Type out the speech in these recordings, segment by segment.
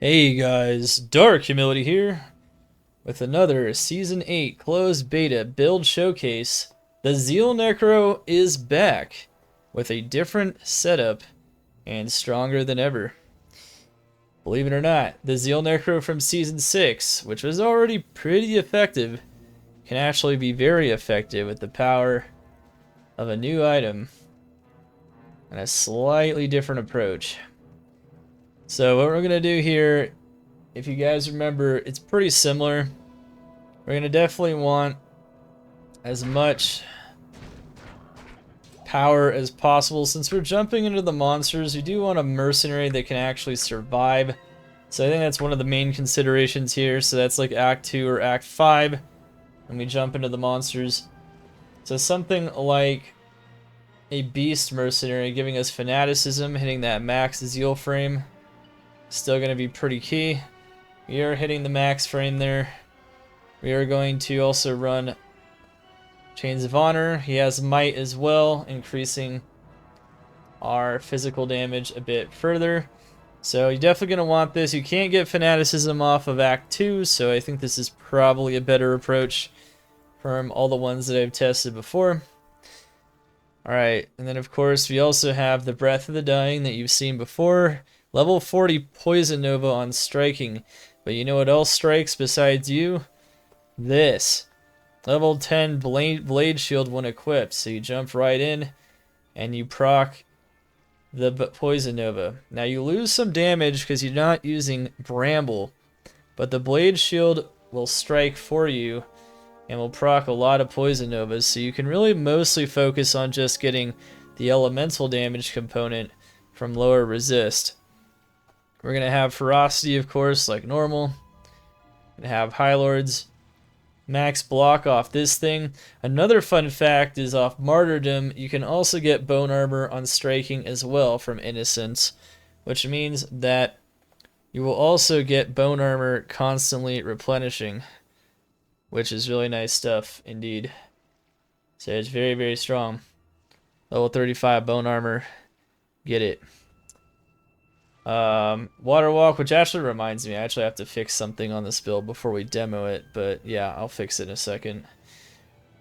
Hey guys, Dark Humility here with another Season 8 closed beta build showcase. The Zeal Necro is back with a different setup and stronger than ever. Believe it or not, the Zeal Necro from Season 6, which was already pretty effective, can actually be very effective with the power of a new item and a slightly different approach. So what we're going to do here, if you guys remember, it's pretty similar. We're going to definitely want as much power as possible. Since we're jumping into the monsters, we do want a mercenary that can actually survive. So I think that's one of the main considerations here. So that's like Act 2 or Act 5 when we jump into the monsters. So something like a beast mercenary giving us fanaticism, hitting that max Zeal frame. Still going to be pretty key. We are hitting the max frame there. We are going to also run Chains of Honor. He has Might as well, increasing our physical damage a bit further. So you're definitely going to want this. You can't get Fanaticism off of Act 2, so I think this is probably a better approach from all the ones that I've tested before. Alright, and then of course we also have the Breath of the Dying that you've seen before. Level 40 Poison Nova on striking. But you know what else strikes besides you? This. Level 10 Blade Shield when equipped. So you jump right in and you proc the Poison Nova. Now you lose some damage because you're not using Bramble. But the Blade Shield will strike for you and will proc a lot of Poison Novas. So you can really mostly focus on just getting the elemental damage component from lower resist. We're going to have Ferocity, of course, like normal. We're going to have High Lords. Max block off this thing. Another fun fact is off Martyrdom, you can also get Bone Armor on striking as well from Innocence, which means that you will also get Bone Armor constantly replenishing, which is really nice stuff indeed. So it's very, very strong. Level 35 Bone Armor. Get it. Water Walk, which actually reminds me, I actually have to fix something on this build before we demo it, but yeah, I'll fix it in a second.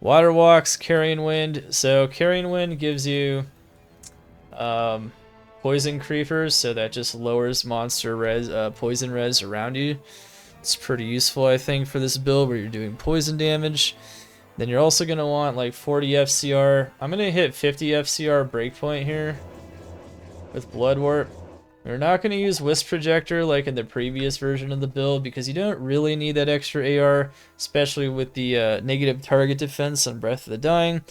Water Walks, Carrying Wind. So Carrying Wind gives you poison creepers, so that just lowers monster res, poison res around you. It's pretty useful, I think, for this build where you're doing poison damage. Then you're also going to want like 40 FCR. I'm going to hit 50 FCR breakpoint here with Blood Warp. We're not going to use Wisp Projector like in the previous version of the build because you don't really need that extra AR, especially with the negative target defense on Breath of the Dying.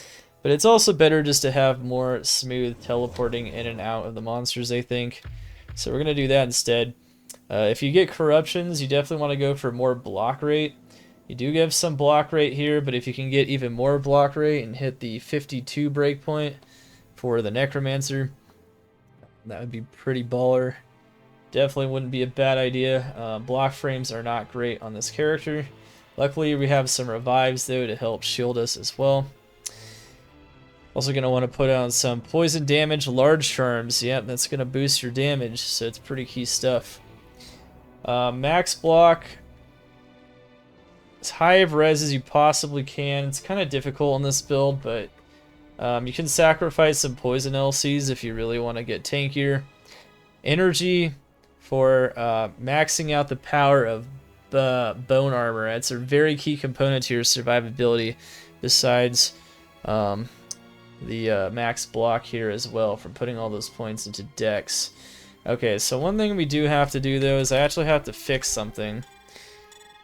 But it's also better just to have more smooth teleporting in and out of the monsters, I think. So we're going to do that instead. If you get Corruptions, you definitely want to go for more block rate. You do give some block rate here, but if you can get even more block rate and hit the 52 breakpoint for the Necromancer, that would be pretty baller. Definitely wouldn't be a bad idea. Block frames are not great on this character. Luckily, we have some revives, though, to help shield us as well. Also going to want to put on some poison damage, large charms. Yep, that's going to boost your damage, so it's pretty key stuff. Max block. As high of res as you possibly can. It's kind of difficult on this build, but you can sacrifice some poison LCs if you really want to get tankier. Energy for maxing out the power of the Bone Armor. It's a very key component to your survivability, besides the max block here as well, from putting all those points into Dex. Okay, so one thing we do have to do though is I actually have to fix something.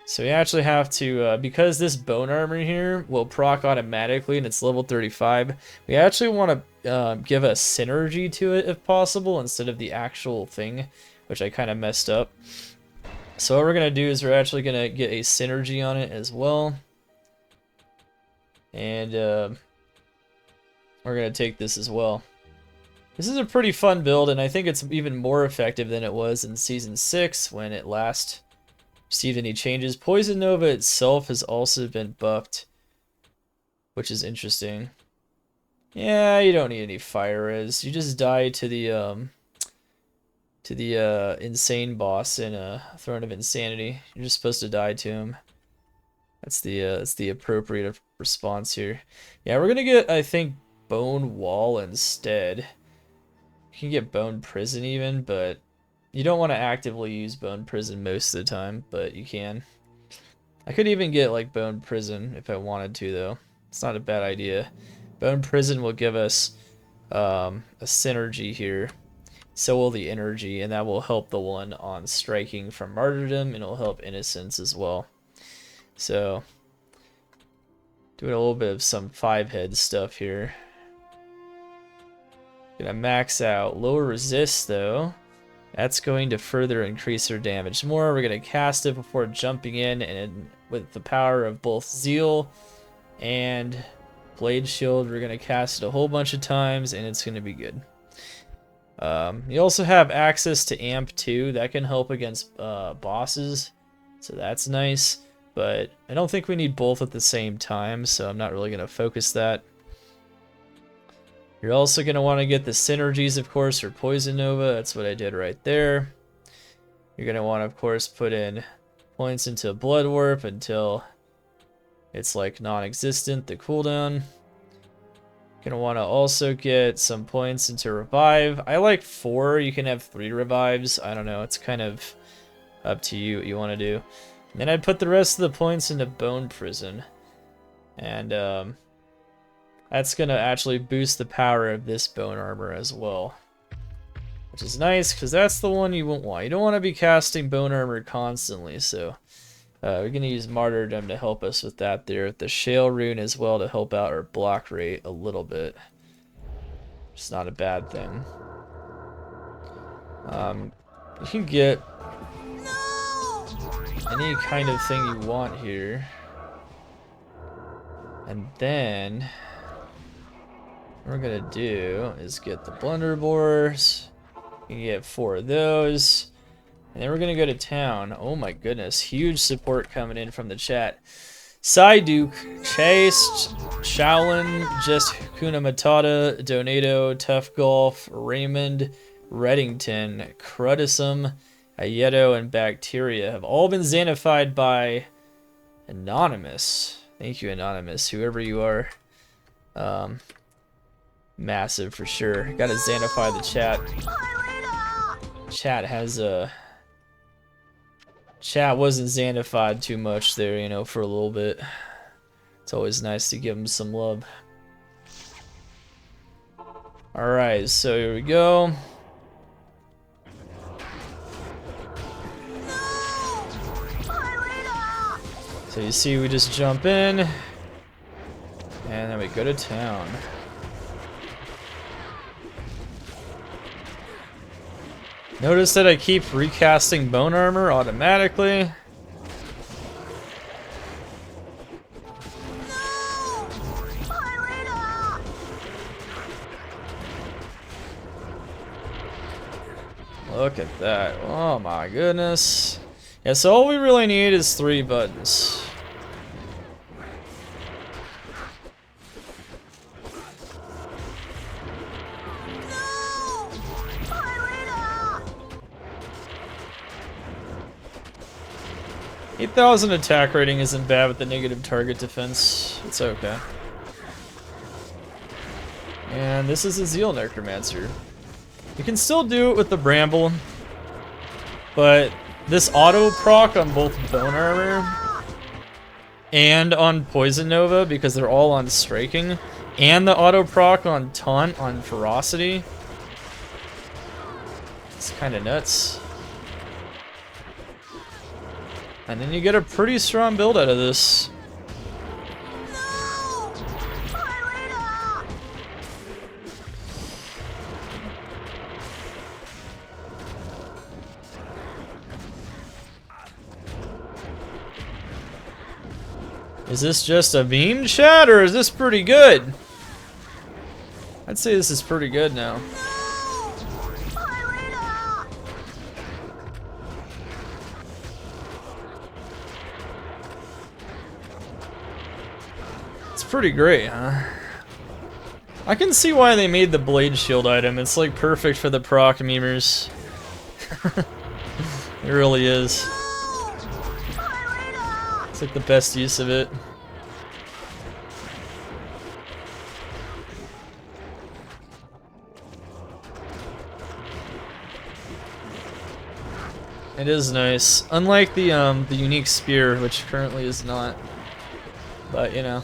So we actually have to, because this Bone Armor here will proc automatically and it's level 35, we actually want to give a synergy to it if possible instead of the actual thing, which I kind of messed up. So what we're going to do is we're actually going to get a synergy on it as well. And we're going to take this as well. This is a pretty fun build, and I think it's even more effective than it was in Season 6 when it last received any changes. Poison Nova itself has also been buffed, which is interesting. Yeah, you don't need any fire res. You just die to the to the insane boss in Throne of Insanity. You're just supposed to die to him. That's the appropriate response here. Yeah, we're gonna get, I think, Bone Wall instead. You can get Bone Prison even, but you don't want to actively use Bone Prison most of the time, but you can. I could even get like Bone Prison if I wanted to, though. It's not a bad idea. Bone Prison will give us a synergy here. So will the energy, and that will help the one on striking from Martyrdom, and it'll help Innocence as well. So, doing a little bit of some 5-head stuff here. Gonna max out lower resist though. That's going to further increase our damage more. We're gonna cast it before jumping in, and with the power of both Zeal and Blade Shield, we're gonna cast it a whole bunch of times, and it's gonna be good. You also have access to Amp 2. That can help against bosses, so that's nice. But I don't think we need both at the same time, so I'm not really going to focus that. You're also going to want to get the synergies, of course, for Poison Nova. That's what I did right there. You're going to want to, of course, put in points into Blood Warp until it's like non-existent, the cooldown. Gonna want to also get some points into Revive. I like 4. You can have 3 revives. I don't know. It's kind of up to you what you want to do. And then I'd put the rest of the points into Bone Prison. And that's gonna actually boost the power of this Bone Armor as well, which is nice because that's the one you won't want. You don't want to be casting Bone Armor constantly, so we're going to use Martyrdom to help us with that there. The Shale Rune as well to help out our block rate a little bit. It's not a bad thing. You can get any kind of thing you want here. And then what we're going to do is get the Blunderbores. You can get 4 of those. And then we're going to go to town. Oh my goodness. Huge support coming in from the chat. Psyduke, Chase, Shaolin, Just Kuna Matata, Donato, Tough Golf, Raymond, Reddington, Crudism, Ayeto, and Bacteria have all been Xanified by Anonymous. Thank you, Anonymous, whoever you are. Massive for sure. Gotta Xanify the chat. Chat has a... Chat wasn't Xanified too much there, you know, for a little bit. It's always nice to give them some love. Alright, so here we go. So you see we just jump in, and then we go to town. Notice that I keep recasting Bone Armor automatically. Look at that. Oh my goodness. Yeah, so all we really need is 3 buttons. No! 8,000 attack rating isn't bad with the negative target defense. It's okay. And this is a Zeal Necromancer. You can still do it with the Bramble, but this auto proc on both Bone Armor and on Poison Nova, because they're all on striking, and the auto proc on Taunt on Ferocity, it's kind of nuts. And then you get a pretty strong build out of this. Is this just a meme, chat, or is this pretty good? I'd say this is pretty good now. It's pretty great, huh? I can see why they made the Blade Shield item. It's like perfect for the proc memers. It really is. It's like the best use of it. It is nice. Unlike the unique spear, which currently is not. But you know.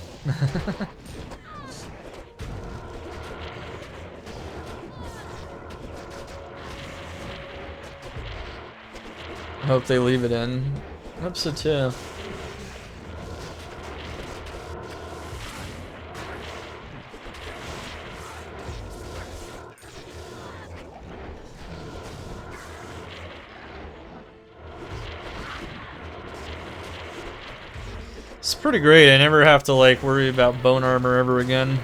I hope they leave it in. I hope so too. It's pretty great. I never have to like worry about bone armor ever again.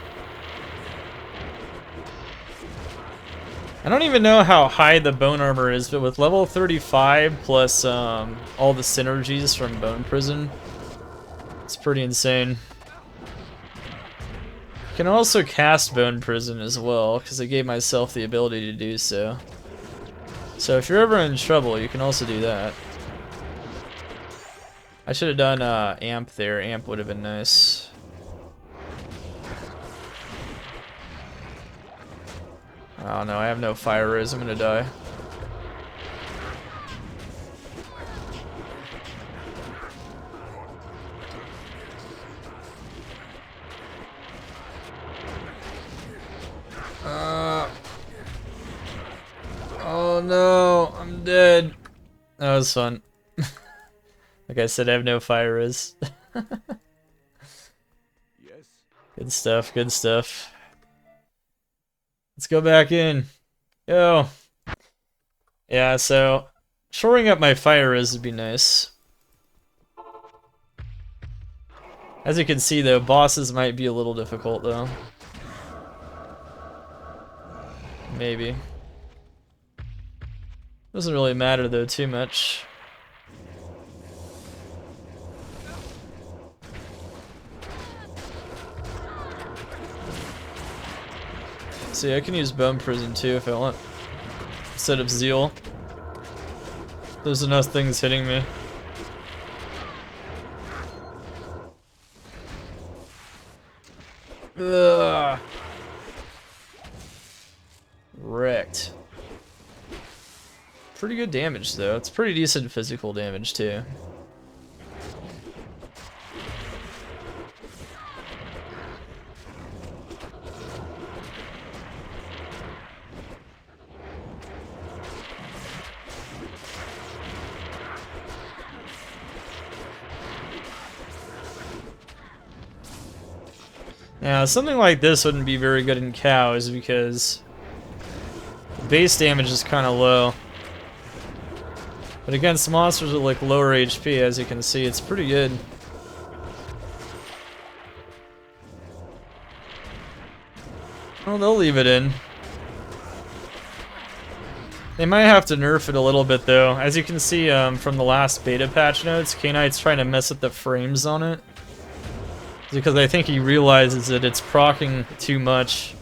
I don't even know how high the bone armor is, but with level 35 plus all the synergies from Bone Prison, it's pretty insane. You can also cast Bone Prison as well, because I gave myself the ability to do so. So if you're ever in trouble, you can also do that. I should have done Amp there. Amp would have been nice. Oh no, I have no fire res. I'm gonna die. Oh no, I'm dead. That was fun. Like I said, I have no fire res. Yes. Good stuff, good stuff. Let's go back in. Yo. Yeah, so shoring up my fire res would be nice. As you can see though, bosses might be a little difficult though. Maybe. Doesn't really matter though too much. See, I can use Bone Prison too if I want. Instead of Zeal. There's enough things hitting me. Ugh. Wrecked. Pretty good damage though. It's pretty decent physical damage too. Now, something like this wouldn't be very good in cows because the base damage is kind of low. But against monsters with like lower HP, as you can see, it's pretty good. Oh, they'll leave it in. They might have to nerf it a little bit though. As you can see from the last beta patch notes, K-Knight's trying to mess with the frames on it. Because I think he realizes that it's proccing too much.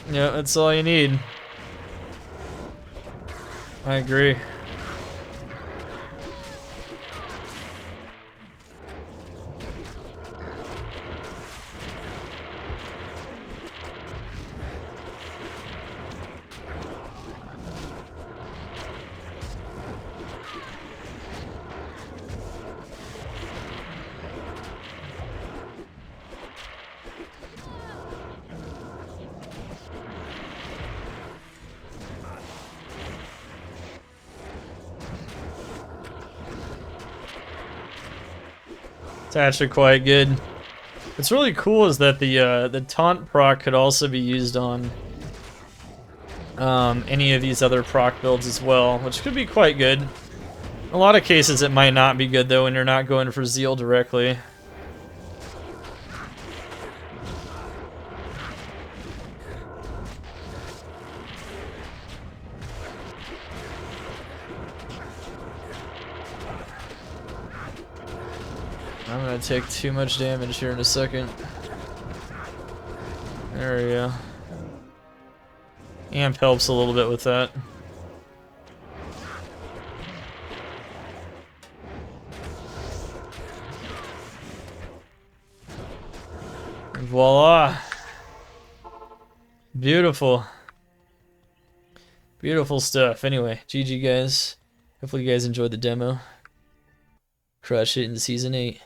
Yeah, that's all you need. I agree. It's actually quite good. What's really cool is that the taunt proc could also be used on any of these other proc builds as well, which could be quite good. In a lot of cases it might not be good though when you're not going for Zeal directly. I'm gonna take too much damage here in a second. There we go. Amp helps a little bit with that. Voila! Beautiful. Beautiful stuff. Anyway, GG guys. Hopefully you guys enjoyed the demo. Crush it in Season 8.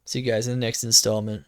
See you guys in the next installment.